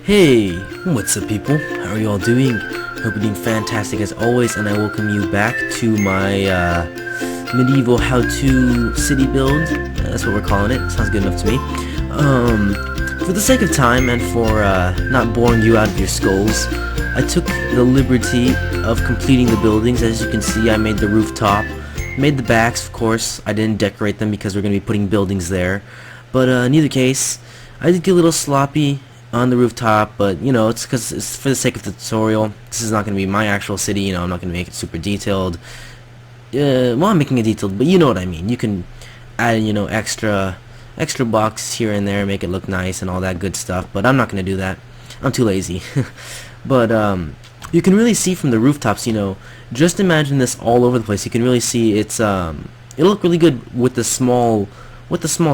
Hey, what's up people? How are you all doing? Hope you're doing fantastic as always, and I welcome you back to my medieval how-to city build. That's what we're calling it. Sounds good enough to me. For the sake of time and for not boring you out of your skulls, I took the liberty of completing the buildings. As you can see, I made the rooftop, made the backs, of course. I didn't decorate them because we're going to be putting buildings there. But in either case, I did get a little sloppy on the rooftop, but you know, it's because it's for the sake of the tutorial. This is not going to be my actual city, you know, I'm not going to make it super detailed. Well, I'm making it detailed, but you know what I mean. You can add, you know, extra blocks here and there, make it look nice and all that good stuff, but I'm not going to do that. I'm too lazy. But you can really see from the rooftops, you know, just imagine this all over the place. You can really see it'll look really good with the small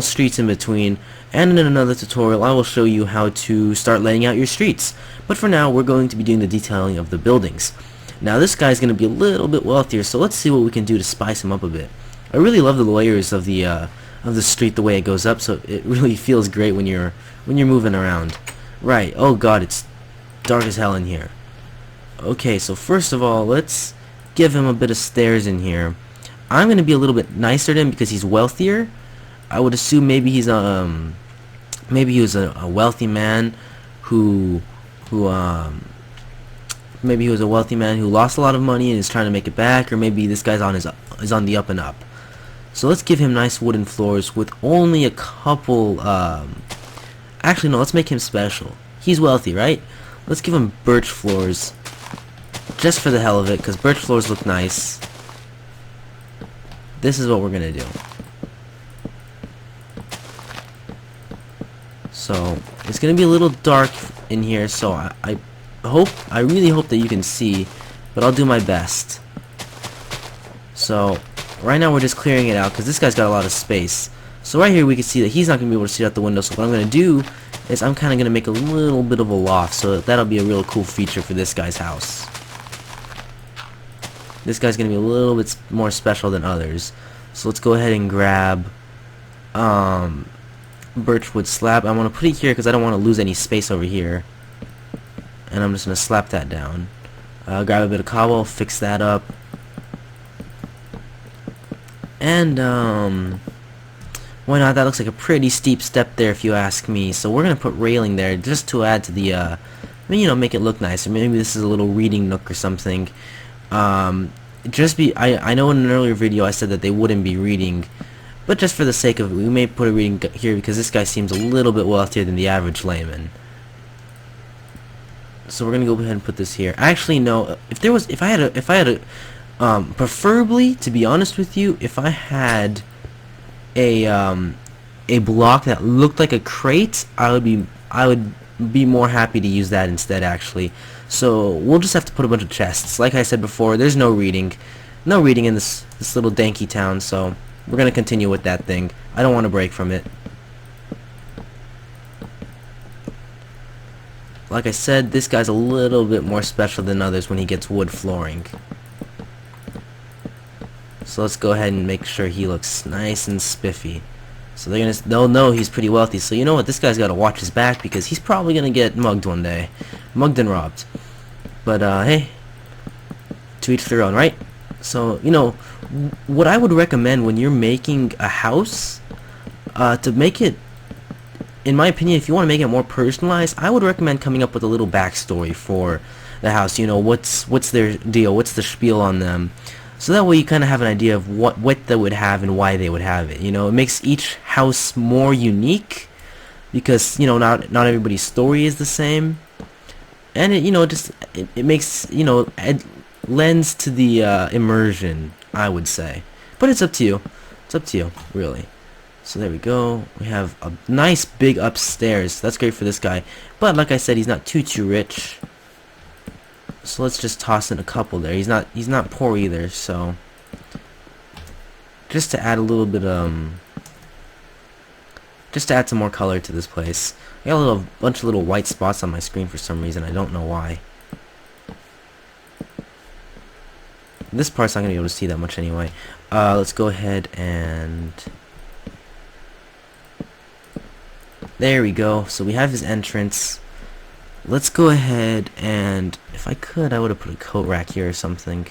streets in between. And in another tutorial I will show you how to start laying out your streets. But for now we're going to be doing the detailing of the buildings. Now this guy's going to be a little bit wealthier, so let's see what we can do to spice him up a bit. I really love the layers of the street, the way it goes up, so it really feels great when you're moving around. Right, oh god, it's dark as hell in here. Okay, so first of all, let's give him a bit of stairs in here. I'm going to be a little bit nicer to him because he's wealthier. I would assume maybe he was a wealthy man who maybe he was a wealthy man who lost a lot of money and is trying to make it back, or maybe this guy's is on the up and up. So let's give him nice wooden floors with only a couple actually no, let's make him special. He's wealthy, right? Let's give him birch floors just for the hell of it, because birch floors look nice. This is what we're gonna do. So it's gonna be a little dark in here, so I really hope that you can see, but I'll do my best. So right now we're just clearing it out because this guy's got a lot of space. So right here we can see that he's not gonna be able to see out the window. So what I'm gonna do is I'm kind of gonna make a little bit of a loft, so that'll be a real cool feature for this guy's house. This guy's gonna be a little bit more special than others. So let's go ahead and grab birchwood slab. I want to put it here because I don't want to lose any space over here, and I'm just going to slap that down. Grab a bit of cobble, fix that up, and why not? That looks like a pretty steep step there if you ask me. So we're going to put railing there just to add to the I mean, you know, make it look nice. Or maybe this is a little reading nook or something. I know in an earlier video I said that they wouldn't be reading, but just for the sake of it, we may put a reading here because this guy seems a little bit wealthier than the average layman. So we're gonna go ahead and put this here. Actually, no. If I had a, preferably, to be honest with you, if I had a block that looked like a crate, I would be more happy to use that instead. Actually, so we'll just have to put a bunch of chests. Like I said before, there's no reading in this little danky town. So we're going to continue with that thing. I don't want to break from it. Like I said, this guy's a little bit more special than others when he gets wood flooring. So let's go ahead and make sure he looks nice and spiffy. So they'll know he's pretty wealthy. So you know what? This guy's got to watch his back because he's probably going to get mugged one day. Mugged and robbed. But hey, to each their own, right? So, you know, what I would recommend when you're making a house, to make it, in my opinion, if you want to make it more personalized, I would recommend coming up with a little backstory for the house. You know, what's their deal, what's the spiel on them, so that way you kind of have an idea of what they would have and why they would have it. You know, it makes each house more unique because, you know, not everybody's story is the same, and it, you know, it makes, you know, it lends to the immersion, I would say. But it's up to you. It's up to you, really. So there we go. We have a nice big upstairs. That's great for this guy. But like I said, he's not too rich. So let's just toss in a couple there. He's not poor either, so just to add a little bit just to add some more color to this place. I got a bunch of little white spots on my screen for some reason. I don't know why. This part's not going to be able to see that much anyway. Let's go ahead and There we go. So we have his entrance. let's go ahead and, if I could, I would have put a coat rack here or something.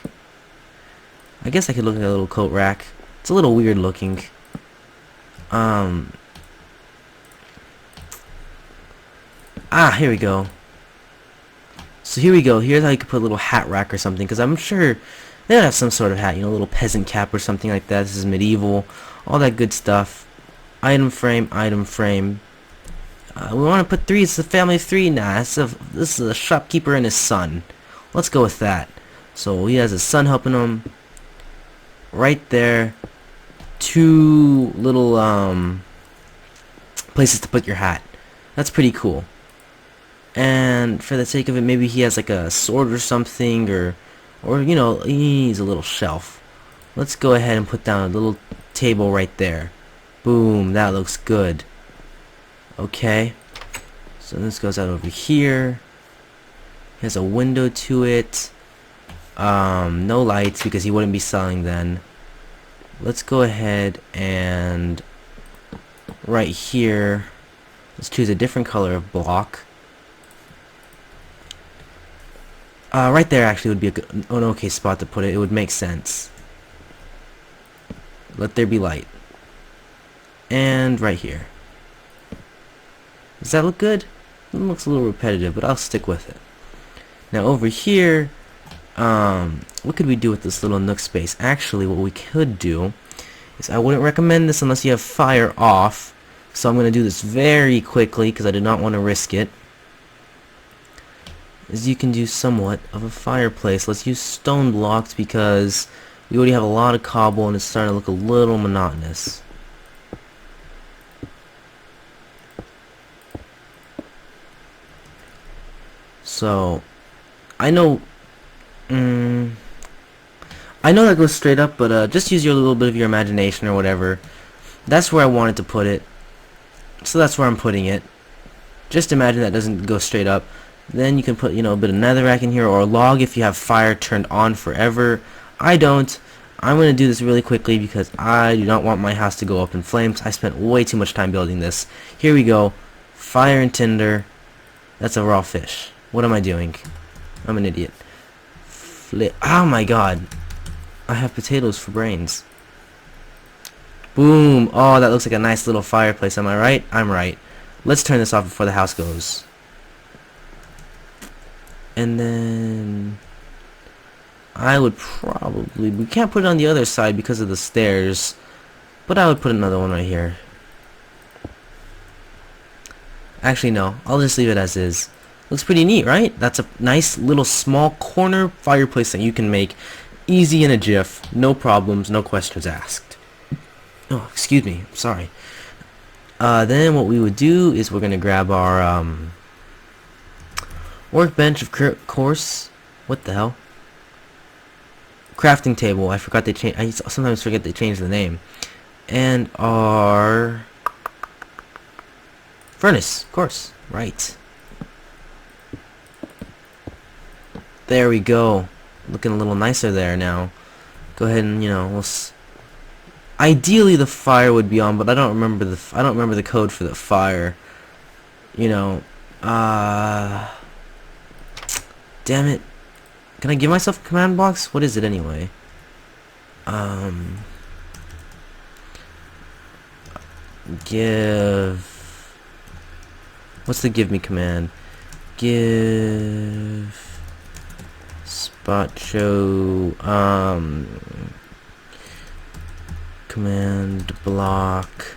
I guess I could look at a little coat rack. It's a little weird looking. Here we go. So here we go. Here's how you could put a little hat rack or something, because I'm sure they would have some sort of hat, you know, a little peasant cap or something like that. This is medieval, all that good stuff. Item frame, item frame. We want to put 3. It's a family of 3. Nah, this is a shopkeeper and his son. Let's go with that. So he has his son helping him. Right there. 2 little places to put your hat. That's pretty cool. And for the sake of it, maybe he has like a sword or something, or you know, he needs a little shelf. Let's go ahead and put down a little table right there. Boom, that looks good. Okay, so this goes out over here. Has a window to it. No lights because he wouldn't be selling then. Let's go ahead and right here, let's choose a different color of block. Right there actually would be an okay spot to put it. It would make sense. Let there be light. And right here. Does that look good? It looks a little repetitive, but I'll stick with it. Now over here, what could we do with this little nook space? Actually, what we could do is, I wouldn't recommend this unless you have fire off. So I'm going to do this very quickly because I do not want to risk it. Is you can do somewhat of a fireplace. Let's use stone blocks because we already have a lot of cobble and it's starting to look a little monotonous. So I know that goes straight up, but just use your little bit of your imagination or whatever. That's where I wanted to put it, so that's where I'm putting it. Just imagine that doesn't go straight up. Then you can put, you know, a bit of netherrack in here, or a log if you have fire turned on forever. I don't. I'm going to do this really quickly because I do not want my house to go up in flames. I spent way too much time building this. Here we go. Fire and tinder. That's a raw fish. What am I doing? I'm an idiot. Oh my god. I have potatoes for brains. Boom. Oh, that looks like a nice little fireplace. Am I right? I'm right. Let's turn this off before the house goes. And then I would probably, we can't put it on the other side because of the stairs, but I would put another one right here. Actually no, I'll just leave it as is. Looks pretty neat, right? That's a nice little small corner fireplace that you can make easy in a jiff, no problems, no questions asked. Oh, excuse me, I'm sorry. Then what we would do is we're gonna grab our workbench, of course. What the hell? Crafting table. I forgot they changed. I sometimes forget they changed the name. And our furnace, of course. Right. There we go. Looking a little nicer there now. Go ahead and, you know, we'll ideally the fire would be on, but I don't remember the code for the fire. You know, damn it. Can I give myself a command box? What is it anyway? Give. What's the give me command? Give. Spot show. Command block.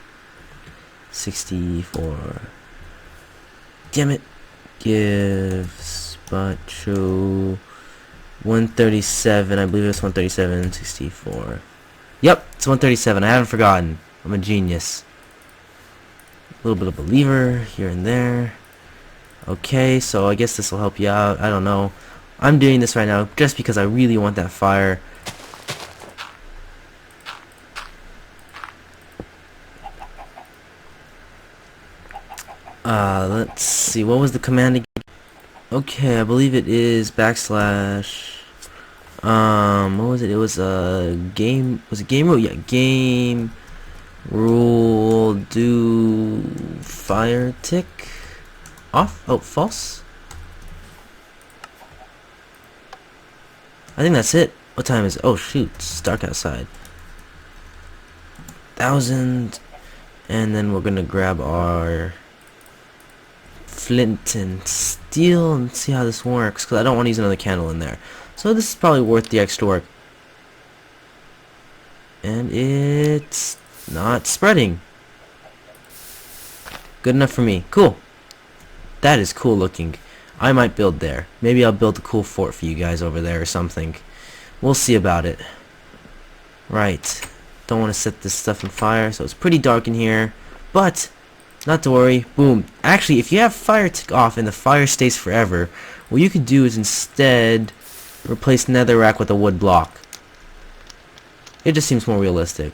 64. Damn it. Give. Spot show 137. I believe it's 137, 64. Yep, it's 137. I haven't forgotten. I'm a genius. A little bit of a lever here and there. Okay, so I guess this will help you out. I don't know. I'm doing this right now just because I really want that fire. Let's see. What was the command again? Okay, I believe it is backslash. What was it? It was a game. Was it game rule? Yeah, game rule. Do fire tick off? Oh, false. I think that's it. What time is it? Oh shoot, it's dark outside. 1,000, and then we're gonna grab our flint and steel and see how this works, because I don't want to use another candle in there. So this is probably worth the extra work. And it's not spreading. Good enough for me. Cool. That is cool looking. I might build there. Maybe I'll build a cool fort for you guys over there or something. We'll see about it. Right. Don't want to set this stuff on fire, so it's pretty dark in here. But, not to worry. Boom. Actually, if you have fire tick off and the fire stays forever, what you could do is instead replace netherrack with a wood block. It just seems more realistic.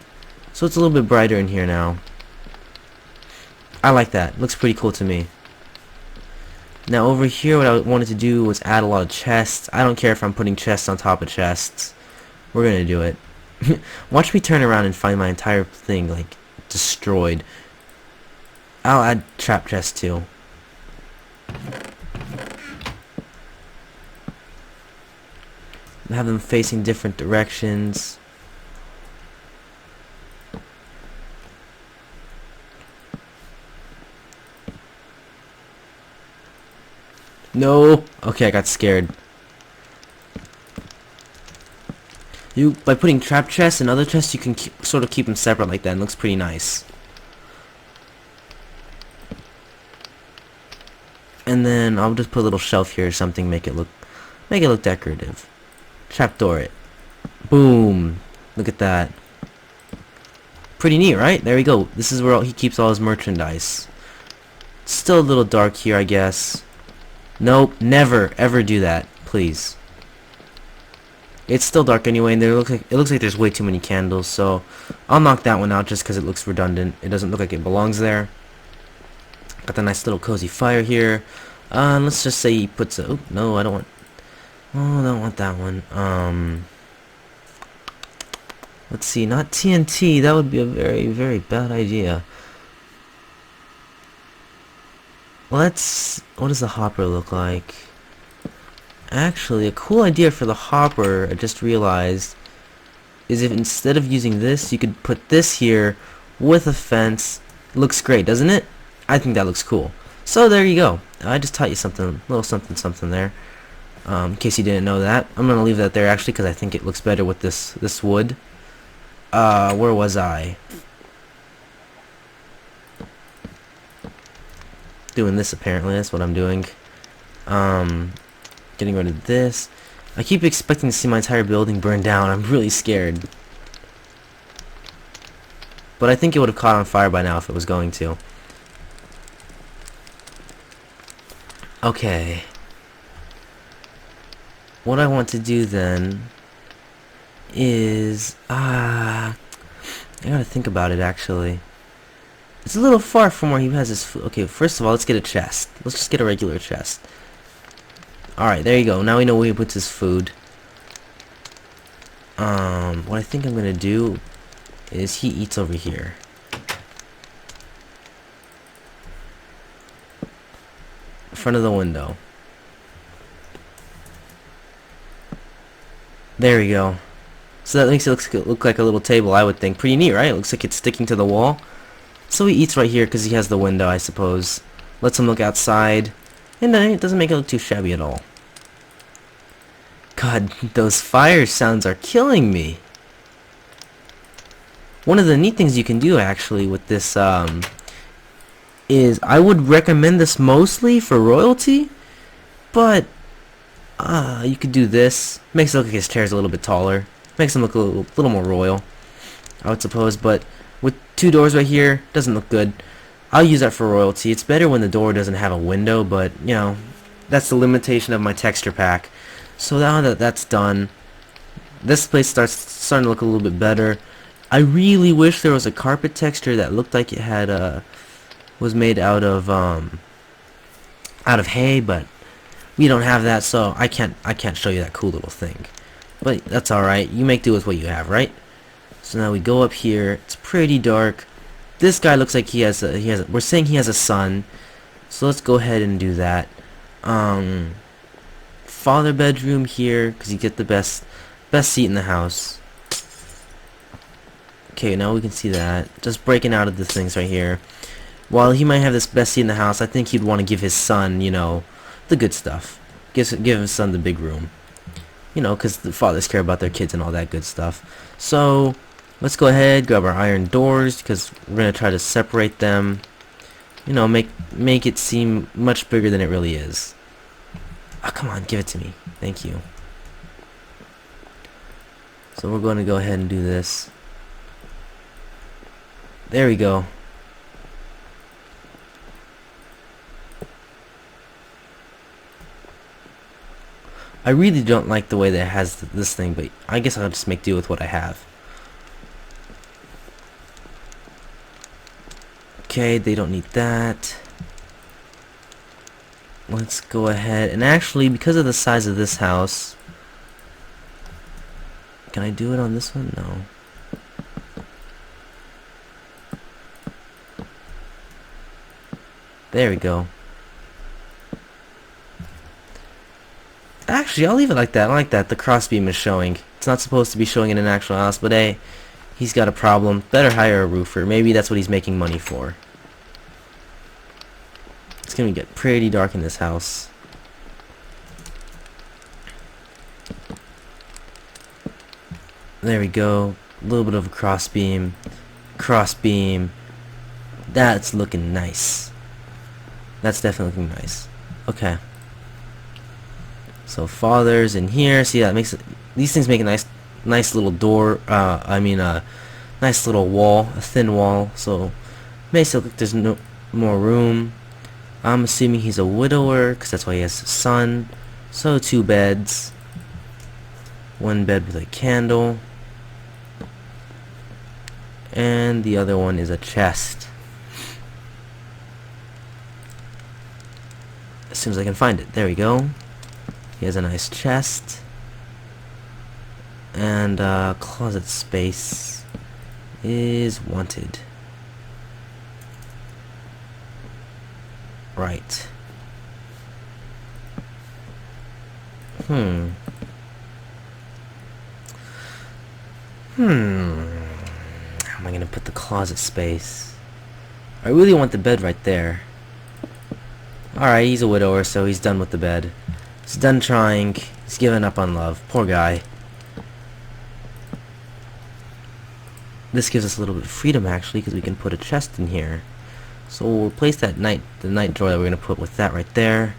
So it's a little bit brighter in here now. I like that. Looks pretty cool to me. Now over here, what I wanted to do was add a lot of chests. I don't care if I'm putting chests on top of chests. We're gonna do it. Watch me turn around and find my entire thing like destroyed. I'll add trap chests too. Have them facing different directions. No. Okay, I got scared. By putting trap chests and other chests, you can sort of keep them separate like that, and it looks pretty nice. And then I'll just put a little shelf here or something, make it look decorative. Trapdoor it. Boom. Look at that. Pretty neat, right? There we go. This is where he keeps all his merchandise. It's still a little dark here, I guess. Nope, never ever do that, please. It's still dark anyway, and it looks like there's way too many candles, so I'll knock that one out just because it looks redundant. It doesn't look like it belongs there. Got the nice little cozy fire here. Let's just say he puts a... Oh, no, I don't want... Oh, I don't want that one. Let's see, not TNT. That would be a very, very bad idea. What does the hopper look like? Actually, a cool idea for the hopper, I just realized, is if instead of using this, you could put this here with a fence. Looks great, doesn't it? I think that looks cool. So there you go. I just taught you something, a little something there. In case you didn't know that. I'm gonna leave that there actually because I think it looks better with this wood. Where was I? Doing this apparently, that's what I'm doing. Getting rid of this. I keep expecting to see my entire building burn down. I'm really scared. But I think it would have caught on fire by now if it was going to. Okay. What I want to do then is I gotta think about it actually. It's a little far from where he has his food. Okay, first of all, let's get a chest. Let's just get a regular chest. Alright, there you go. Now we know where he puts his food. What I think I'm gonna do is he eats over here. In front of the window. There we go. So that makes it look like a little table, I would think. Pretty neat, right? It looks like it's sticking to the wall. So he eats right here because he has the window, I suppose. Lets him look outside. And it doesn't make it look too shabby at all. God, those fire sounds are killing me. One of the neat things you can do actually with this is I would recommend this mostly for royalty, but you could do this. Makes it look like his chair's a little bit taller. Makes him look a little more royal, I would suppose, but with two doors right here, doesn't look good. I'll use that for royalty. It's better when the door doesn't have a window, but, you know, that's the limitation of my texture pack. So now that that's done, this place starting to look a little bit better. I really wish there was a carpet texture that looked like it had was made out of hay, but we don't have that, so I can't show you that cool little thing. But that's all right. You make do with what you have, right? So now we go up here. It's pretty dark. This guy looks like we're saying he has a son. So let's go ahead and do that. father bedroom here because you get the best seat in the house. Okay, now we can see that. Just breaking out of the things right here. While he might have this best seat in the house, I think he'd want to give his son, you know, the good stuff. Give his son the big room. You know, because the fathers care about their kids and all that good stuff. So, let's go ahead, grab our iron doors, because we're going to try to separate them. You know, make it seem much bigger than it really is. Oh, come on, give it to me. Thank you. So we're going to go ahead and do this. There we go. I really don't like the way that it has this thing, but I guess I'll just make do with what I have. Okay, they don't need that. Let's go ahead and actually, because of the size of this house, can I do it on this one? No. There we go. Actually, I'll leave it like that. I like that. The crossbeam is showing. It's not supposed to be showing in an actual house, but hey, he's got a problem. Better hire a roofer. Maybe that's what he's making money for. It's gonna get pretty dark in this house. There we go. A little bit of a crossbeam. Crossbeam. That's looking nice. That's definitely looking nice. Okay. So father's in here. See, that makes it, these things make a nice little door. Nice little wall, a thin wall. So makes it look like there's no more room. I'm assuming he's a widower because that's why he has a son. So 2 beds. 1 bed with a candle, and the other one is a chest. As soon as I can find it. There we go. He has a nice chest. And closet space is wanted. Right. How am I gonna put the closet space? I really want the bed right there. Alright, he's a widower, so he's done with the bed. He's done trying. He's given up on love. Poor guy. This gives us a little bit of freedom, actually, because we can put a chest in here. So we'll replace that the night drawer that we're gonna put with that right there.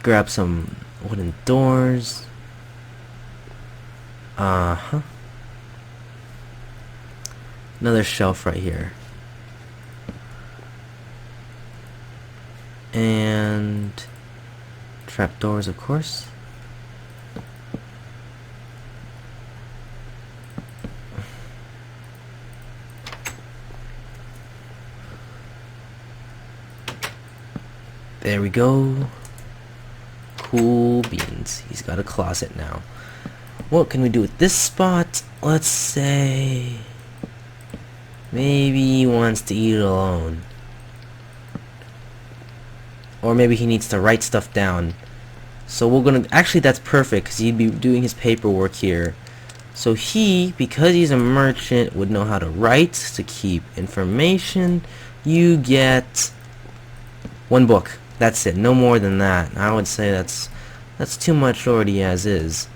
Grab some wooden doors. Another shelf right here. And trapdoors, of course. There we go. Cool beans. He's got a closet now. What can we do with this spot? Let's say maybe he wants to eat alone. Or maybe he needs to write stuff down. So we're gonna, actually that's perfect because he'd be doing his paperwork here. So he, because he's a merchant, would know how to write to keep information. You get 1 book. That's it. No more than that. I would say that's too much already as is.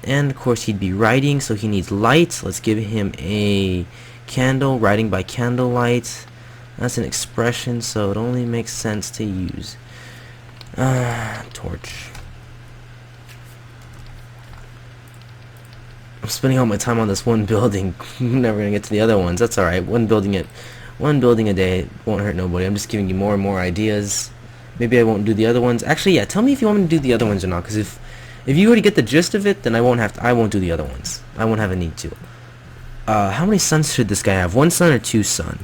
And of course he'd be writing, so he needs light. Let's give him a candle, writing by candlelight. That's an expression, so it only makes sense to use. Torch. I'm spending all my time on this one building. I'm never gonna get to the other ones. That's alright. One building a day won't hurt nobody. I'm just giving you more and more ideas. Maybe I won't do the other ones. Actually, yeah, tell me if you want me to do the other ones or not, because if you already get the gist of it, then I won't do the other ones. I won't have a need to. How many sons should this guy have? 1 son or 2 sons?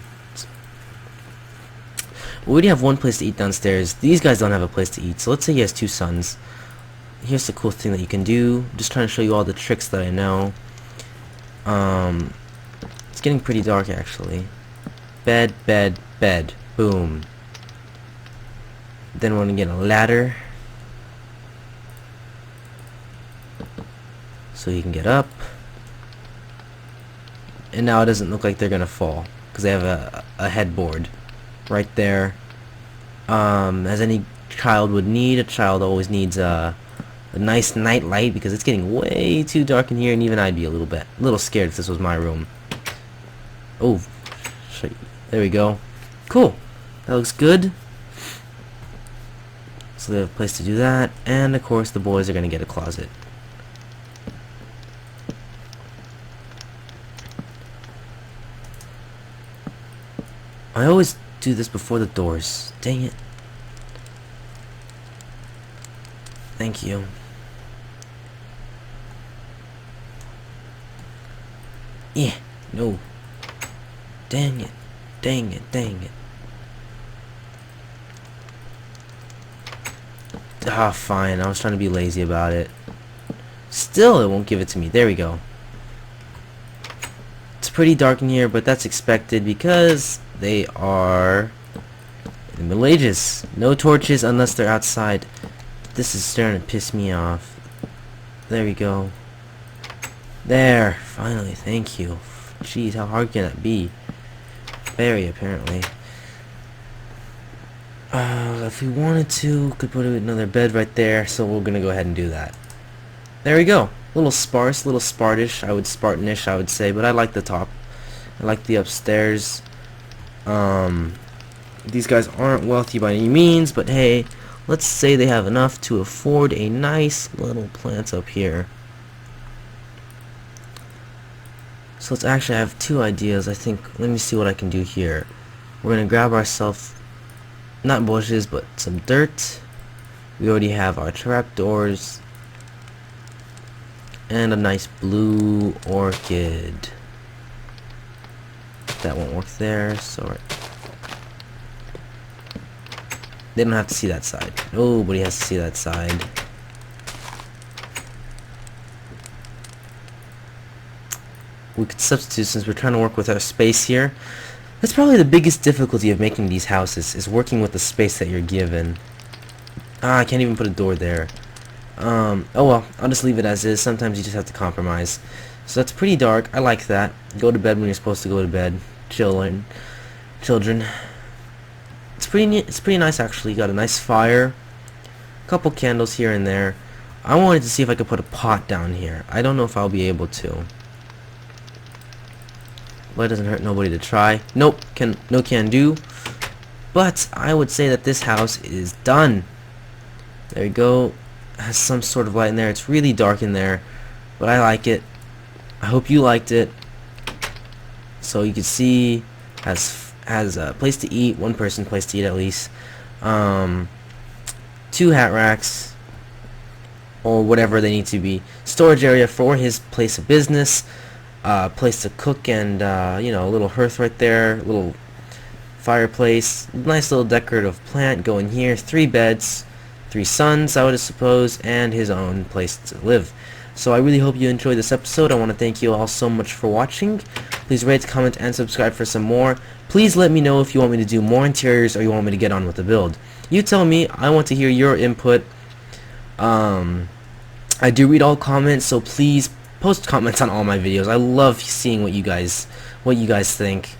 We already have 1 place to eat downstairs. These guys don't have a place to eat, so let's say he has 2 sons. Here's the cool thing that you can do. I'm just trying to show you all the tricks that I know. It's getting pretty dark, actually. Bed, bed, bed. Boom. Then we're gonna get a ladder. so he can get up. And now it doesn't look like they're gonna fall because they have a headboard right there. As any child would need, a child always needs a nice night light because it's getting way too dark in here, and even I'd be a little scared if this was my room. Oh, there we go. Cool. That looks good. So they have a place to do that, and of course the boys are gonna get a closet. I always do this before the doors. Dang it. Thank you. Yeah, no. Dang it. Dang it, dang it. Ah, fine. I was trying to be lazy about it. Still, it won't give it to me. There we go. It's pretty dark in here, but that's expected because they are in the Middle Ages. No torches unless they're outside. This is starting to piss me off. There we go. There. Finally. Thank you. Jeez, how hard can that be? Very, apparently. If we wanted to, could put another bed right there, so we're gonna go ahead and do that. There we go. A little sparse, a little Spartish, Spartanish, I would say, but I like the top. I like the upstairs. These guys aren't wealthy by any means, but hey, let's say they have enough to afford a nice little plant up here. So let's actually have two ideas. I think, let me see what I can do here. We're gonna grab ourselves, not bushes, but some dirt. We already have our trapdoors and a nice blue orchid. That won't work there, so they don't have to see that side. Nobody has to see that side. We could substitute, since we're trying to work with our space here. That's probably the biggest difficulty of making these houses, is working with the space that you're given. Ah, I can't even put a door there. Oh well, I'll just leave it as is. Sometimes you just have to compromise. So that's pretty dark. I like that. Go to bed when you're supposed to go to bed. Children. It's pretty nice actually. Got a nice fire. A couple candles here and there. I wanted to see if I could put a pot down here. I don't know if I'll be able to. Well, it doesn't hurt nobody to try. Nope, no can do. But I would say that this house is done. There you go. Has some sort of light in there. It's really dark in there, but I like it. I hope you liked it. So you can see has a place to eat, one person place to eat at least. 2 hat racks or whatever they need to be. Storage area for his place of business. Place to cook, and you know, a little hearth right there, little fireplace, nice little decorative plant going here. 3 beds, 3 sons, I would suppose, and his own place to live. So I really hope you enjoyed this episode. I want to thank you all so much for watching. Please rate, comment, and subscribe for some more. Please let me know if you want me to do more interiors or you want me to get on with the build. You tell me. I want to hear your input. I do read all comments, so please post comments on all my videos. I love seeing what you guys think.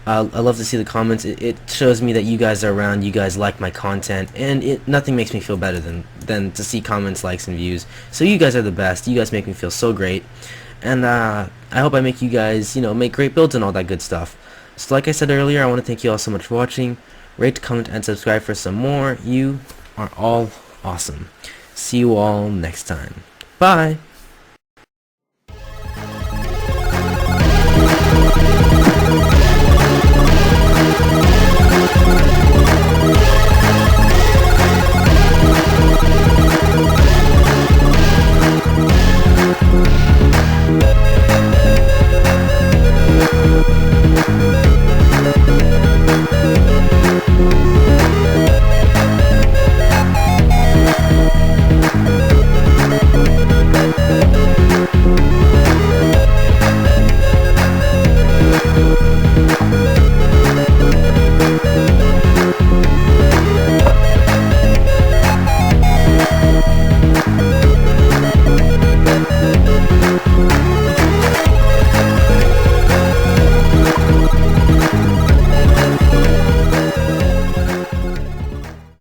I love to see the comments. It shows me that you guys are around, you guys like my content, and nothing makes me feel better than to see comments, likes, and views. So you guys are the best. You guys make me feel so great, and I hope I make you guys, you know, make great builds and all that good stuff. So like I said earlier, I want to thank you all so much for watching. Rate, comment, and subscribe for some more. You are all awesome. See you all next time. Bye.